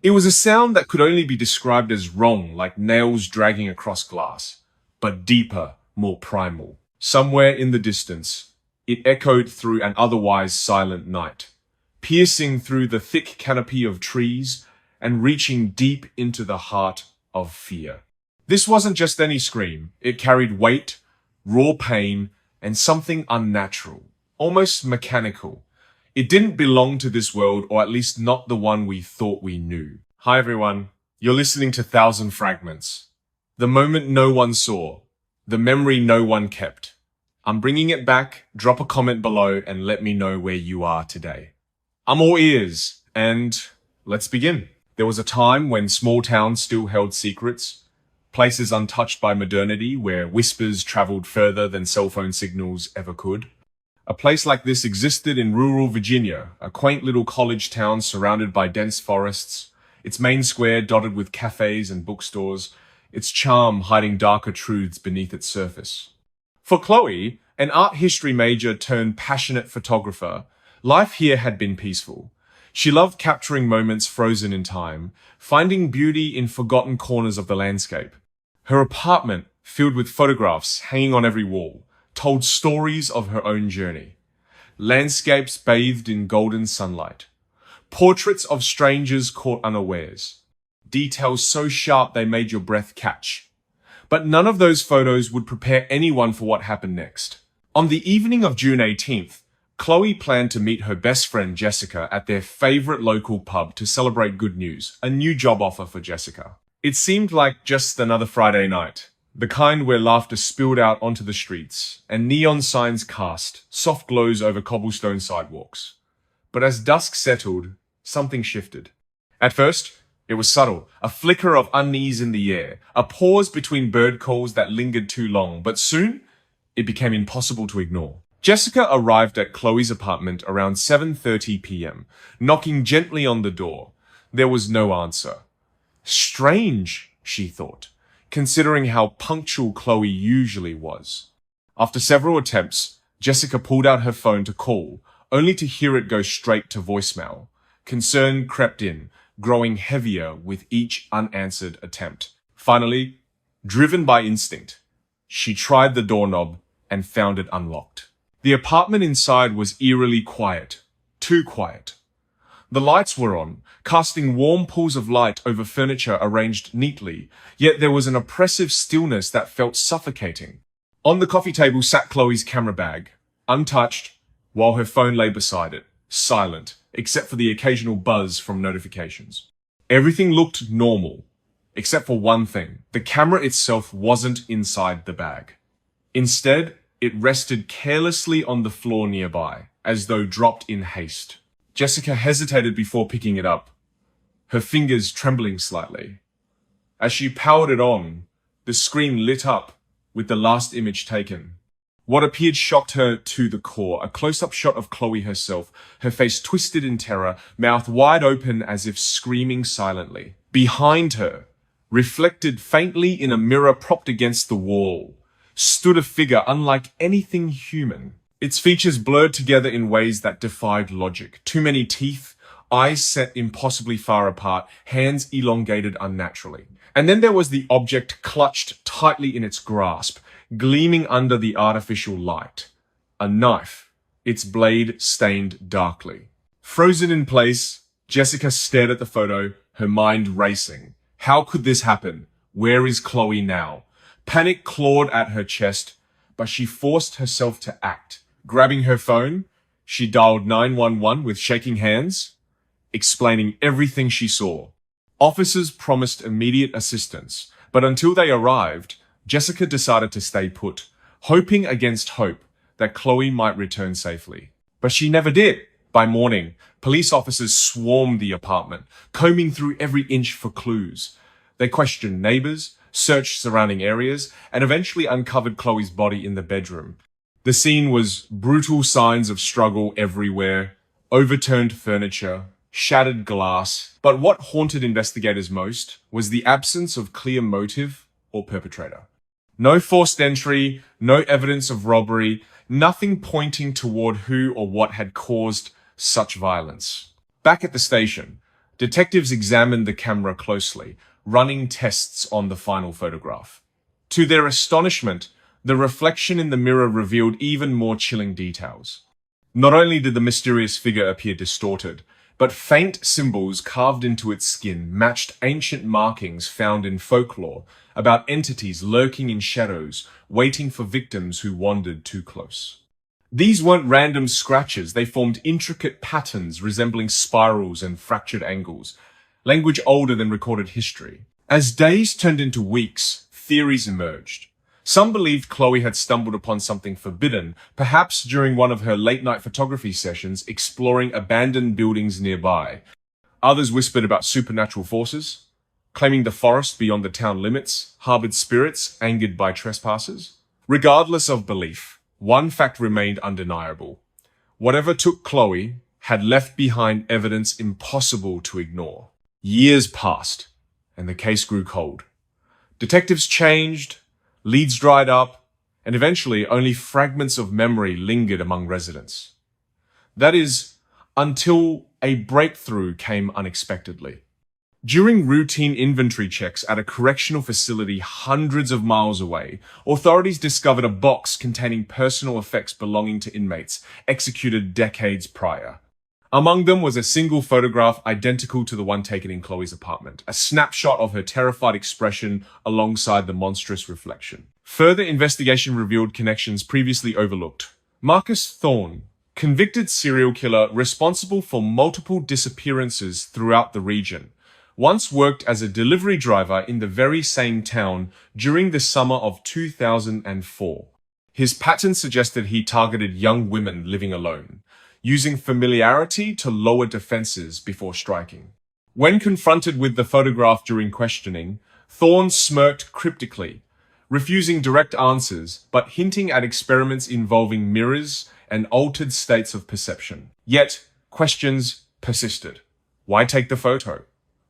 It was a sound that could only be described as wrong, like nails dragging across glass, but deeper, more primal. Somewhere in the distance, it echoed through an otherwise silent night, piercing through the thick canopy of trees and reaching deep into the heart of fear. This wasn't just any scream. It carried weight, raw pain, and something unnatural, almost mechanical. It didn't belong to this world, or at least not the one we thought we knew. Hi everyone, you're listening to Thousand Fragments. The moment no one saw, the memory no one kept. I'm bringing it back. Drop a comment below and let me know where you are today. I'm all ears, and let's begin. There was a time when small towns still held secrets, places untouched by modernity where whispers traveled further than cell phone signals ever could. A place like this existed in rural Virginia, a quaint little college town surrounded by dense forests, its main square dotted with cafes and bookstores, its charm hiding darker truths beneath its surface. For Chloe, an art history major turned passionate photographer, life here had been peaceful. She loved capturing moments frozen in time, finding beauty in forgotten corners of the landscape. Her apartment, filled with photographs hanging on every wall, told stories of her own journey. Landscapes bathed in golden sunlight. Portraits of strangers caught unawares. Details so sharp they made your breath catch. But none of those photos would prepare anyone for what happened next. On the evening of June 18th, Chloe planned to meet her best friend Jessica at their favorite local pub to celebrate good news, a new job offer for Jessica. It seemed like just another Friday night. The kind where laughter spilled out onto the streets, and neon signs cast soft glows over cobblestone sidewalks. But as dusk settled, something shifted. At first, it was subtle, a flicker of unease in the air, a pause between bird calls that lingered too long, but soon, it became impossible to ignore. Jessica arrived at Chloe's apartment around 7:30 p.m., knocking gently on the door. There was no answer. Strange, she thought, considering how punctual Chloe usually was. After several attempts, Jessica pulled out her phone to call, only to hear it go straight to voicemail. Concern crept in, growing heavier with each unanswered attempt. Finally, driven by instinct, she tried the doorknob and found it unlocked. The apartment inside was eerily quiet, too quiet. The lights were on, casting warm pools of light over furniture arranged neatly, yet there was an oppressive stillness that felt suffocating. On the coffee table sat Chloe's camera bag, untouched, while her phone lay beside it, silent, except for the occasional buzz from notifications. Everything looked normal, except for one thing. The camera itself wasn't inside the bag. Instead, it rested carelessly on the floor nearby, as though dropped in haste. Jessica hesitated before picking it up, her fingers trembling slightly. As she powered it on, the screen lit up with the last image taken. What appeared shocked her to the core, a close-up shot of Chloe herself, her face twisted in terror, mouth wide open as if screaming silently. Behind her, reflected faintly in a mirror propped against the wall, stood a figure unlike anything human. Its features blurred together in ways that defied logic. Too many teeth, eyes set impossibly far apart, hands elongated unnaturally. And then there was the object clutched tightly in its grasp, gleaming under the artificial light. A knife, its blade stained darkly. Frozen in place, Jessica stared at the photo, her mind racing. How could this happen? Where is Chloe now? Panic clawed at her chest, but she forced herself to act. Grabbing her phone, she dialed 911 with shaking hands, explaining everything she saw. Officers promised immediate assistance, but until they arrived, Jessica decided to stay put, hoping against hope that Chloe might return safely. But she never did. By morning, police officers swarmed the apartment, combing through every inch for clues. They questioned neighbors, searched surrounding areas, and eventually uncovered Chloe's body in the bedroom. The scene was brutal, signs of struggle everywhere, overturned furniture, shattered glass. But what haunted investigators most was the absence of clear motive or perpetrator. No forced entry, no evidence of robbery, nothing pointing toward who or what had caused such violence. Back at the station, Detectives examined the camera closely, running tests on the final photograph. To their astonishment, the reflection in the mirror revealed even more chilling details. Not only did the mysterious figure appear distorted, but faint symbols carved into its skin matched ancient markings found in folklore about entities lurking in shadows, waiting for victims who wandered too close. These weren't random scratches, they formed intricate patterns resembling spirals and fractured angles, language older than recorded history. As days turned into weeks, theories emerged. Some believed Chloe had stumbled upon something forbidden, perhaps during one of her late-night photography sessions exploring abandoned buildings nearby. Others whispered about supernatural forces, claiming the forest beyond the town limits harbored spirits angered by trespassers. Regardless of belief, one fact remained undeniable. Whatever took Chloe had left behind evidence impossible to ignore. Years passed, and the case grew cold. Detectives changed, leads dried up, and eventually only fragments of memory lingered among residents. That is, until a breakthrough came unexpectedly. During routine inventory checks at a correctional facility hundreds of miles away, authorities discovered a box containing personal effects belonging to inmates executed decades prior. Among them was a single photograph identical to the one taken in Chloe's apartment, a snapshot of her terrified expression alongside the monstrous reflection. Further investigation revealed connections previously overlooked. Marcus Thorne, convicted serial killer responsible for multiple disappearances throughout the region, once worked as a delivery driver in the very same town during the summer of 2004. His pattern suggested he targeted young women living alone, using familiarity to lower defenses before striking. When confronted with the photograph during questioning, Thorne smirked cryptically, refusing direct answers but hinting at experiments involving mirrors and altered states of perception. Yet, questions persisted. Why take the photo?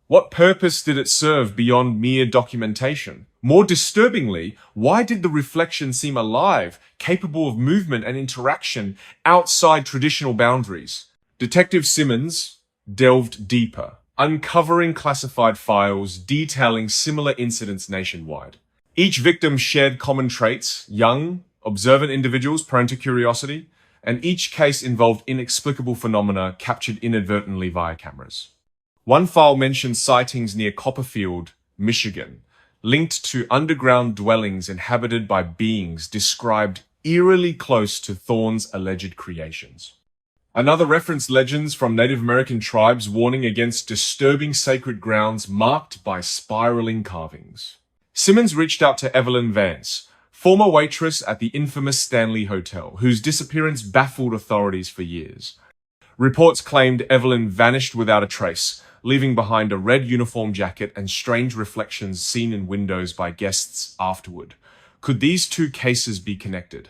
What purpose did it serve beyond mere documentation? More disturbingly, why did the reflection seem alive, capable of movement and interaction outside traditional boundaries? Detective Simmons delved deeper, uncovering classified files detailing similar incidents nationwide. Each victim shared common traits: young, observant individuals prone to curiosity, and each case involved inexplicable phenomena captured inadvertently via cameras. One file mentioned sightings near Copperfield, Michigan, linked to underground dwellings inhabited by beings described eerily close to Thorne's alleged creations. Another referenced legends from Native American tribes warning against disturbing sacred grounds marked by spiraling carvings. Simmons reached out to Evelyn Vance, former waitress at the infamous Stanley Hotel, whose disappearance baffled authorities for years. Reports claimed Evelyn vanished without a trace, leaving behind a red uniform jacket and strange reflections seen in windows by guests afterward. Could these two cases be connected?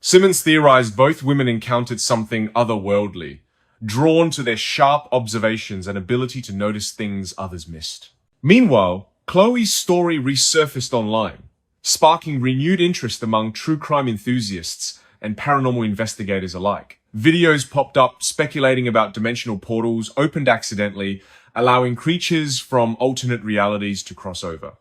Simmons theorized both women encountered something otherworldly, drawn to their sharp observations and ability to notice things others missed. Meanwhile, Chloe's story resurfaced online, sparking renewed interest among true crime enthusiasts and paranormal investigators alike. Videos popped up speculating about dimensional portals opened accidentally, allowing creatures from alternate realities to cross over.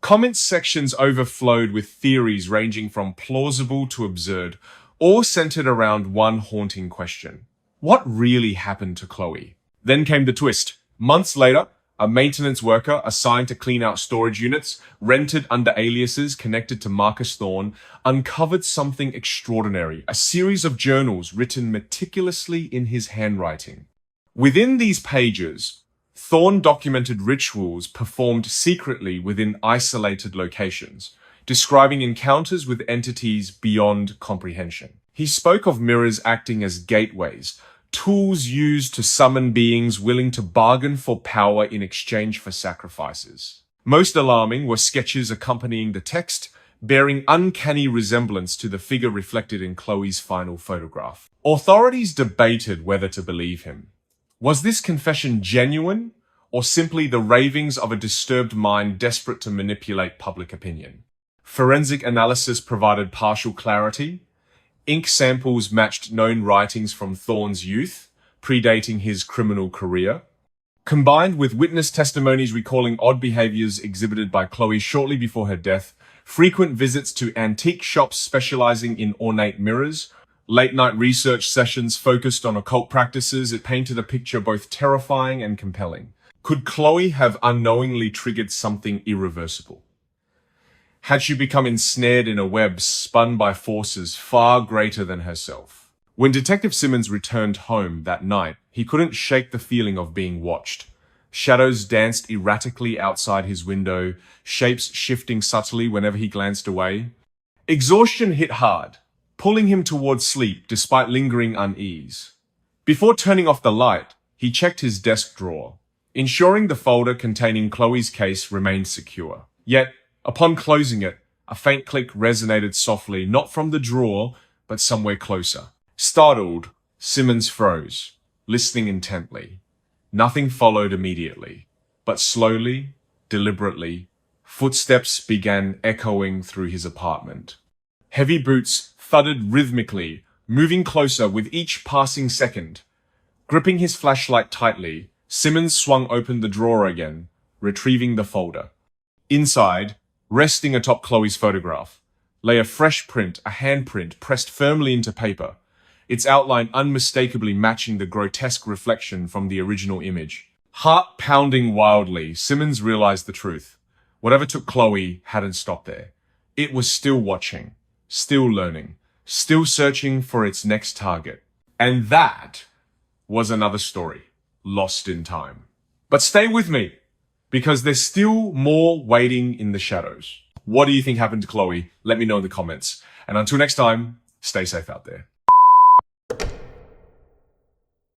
Comment sections overflowed with theories ranging from plausible to absurd, all centered around one haunting question. What really happened to Chloe? Then came the twist. Months later, a maintenance worker assigned to clean out storage units, rented under aliases connected to Marcus Thorne, uncovered something extraordinary, a series of journals written meticulously in his handwriting. Within these pages, Thorne documented rituals performed secretly within isolated locations, describing encounters with entities beyond comprehension. He spoke of mirrors acting as gateways, tools used to summon beings willing to bargain for power in exchange for sacrifices. Most alarming were sketches accompanying the text, bearing uncanny resemblance to the figure reflected in Chloe's final photograph. Authorities debated whether to believe him. Was this confession genuine, or simply the ravings of a disturbed mind desperate to manipulate public opinion? Forensic analysis provided partial clarity. Ink samples matched known writings from Thorne's youth, predating his criminal career. Combined with witness testimonies recalling odd behaviors exhibited by Chloe shortly before her death, frequent visits to antique shops specializing in ornate mirrors, late-night research sessions focused on occult practices, it painted a picture both terrifying and compelling. Could Chloe have unknowingly triggered something irreversible? Had she become ensnared in a web spun by forces far greater than herself? When Detective Simmons returned home that night, he couldn't shake the feeling of being watched. Shadows danced erratically outside his window, shapes shifting subtly whenever he glanced away. Exhaustion hit hard, pulling him towards sleep despite lingering unease. Before turning off the light, he checked his desk drawer, ensuring the folder containing Chloe's case remained secure. Yet, upon closing it, a faint click resonated softly, not from the drawer, but somewhere closer. Startled, Simmons froze, listening intently. Nothing followed immediately, but slowly, deliberately, footsteps began echoing through his apartment. Heavy boots thudded rhythmically, moving closer with each passing second. Gripping his flashlight tightly, Simmons swung open the drawer again, retrieving the folder. Inside, resting atop Chloe's photograph, lay a fresh print, a handprint pressed firmly into paper, its outline unmistakably matching the grotesque reflection from the original image. Heart pounding wildly, Simmons realized the truth. Whatever took Chloe hadn't stopped there. It was still watching, still learning, still searching for its next target. And that was another story, lost in time. But stay with me, because there's still more waiting in the shadows. What do you think happened to Chloe? Let me know in the comments. And until next time, stay safe out there.